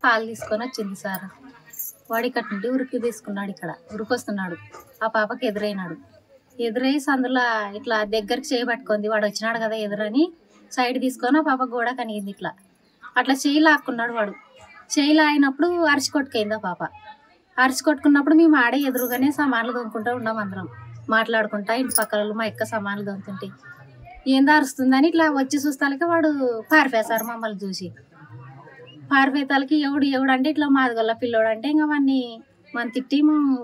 పాలు తీసుకొని వచ్చింది సార్. వాడు ఇక్కడ నుండి ఉరికి తీసుకున్నాడు, ఇక్కడ ఉరికొస్తున్నాడు. ఆ పాపకి ఎదురైనాడు. ఎదురై సందులో ఇట్లా దగ్గరికి చేయబట్టుకుంది. వాడు వచ్చినాడు కదా ఎదురని సైడ్ తీసుకొని ఆ పాప గోడ కనిగింది. ఇట్లా అట్లా చేయి లాక్కున్నాడు వాడు. చేయి లాగినప్పుడు అరిచి కొట్టుకైంది ఆ పాప. అరిచి కొట్టుకున్నప్పుడు మేము ఆడే ఎదురుగానే సామాన్లు దొంగకుంటూ ఉన్నాం అందరం మాట్లాడుకుంటా. ఇంటి పక్కల మా ఎక్క సామాన్లు దొంగతుంటే ఏందో అరుస్తుందని ఇట్లా వచ్చి చూస్తాలకి వాడు పారిపోయేసారు. మమ్మల్ని చూసి పారిపోయేతాలకి ఎవడు అంటే ఇట్లా మాదిగొల్ల పిల్లోడు అంటే ఇంకా వాడిని మనం తిట్టి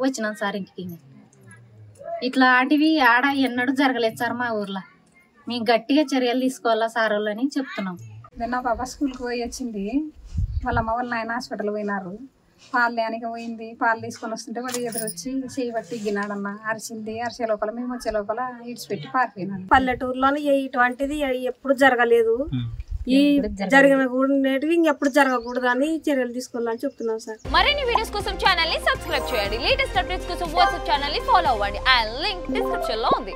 వచ్చినాం సార్ ఇంటికి. ఇట్లాంటివి ఆడ ఎన్నడూ జరగలేదు సార్ మా ఊర్లో. మేము గట్టిగా చర్యలు తీసుకోవాలా సార్ వాళ్ళని చెప్తున్నాం. నా పాప స్కూల్కి పోయి వచ్చింది. వాళ్ళ అమ్మ వాళ్ళ నాయన హాస్పిటల్ పోయినారు. పాలు లేనికి పోయింది. పాలు తీసుకొని వస్తుంటే వాడు ఎదురొచ్చి చేయబట్టి ఇగ్గినాడన్న. అరిచింది. అరిసే లోపల మేము వచ్చే లోపల ఇడిచిపెట్టి పారిపోయినాడు. పల్లెటూరులోనే ఇటువంటిది ఎప్పుడు జరగలేదు. ఈ జరిగిన కూడా ఇంకెప్పుడు జరగకూడదు అని చర్యలు తీసుకోవాలని చెప్తున్నాం సార్. మరిన్ని వీడియోస్ కోసం ఛానల్ ని సబ్స్క్రైబ్ చేయండి. లేటెస్ట్ అప్డేట్స్ కోసం వాట్సాప్ ఛానల్ ని ఫాలో అవ్వండి. ఆ లింక్ డిస్క్రిప్షన్ లో ఉంది.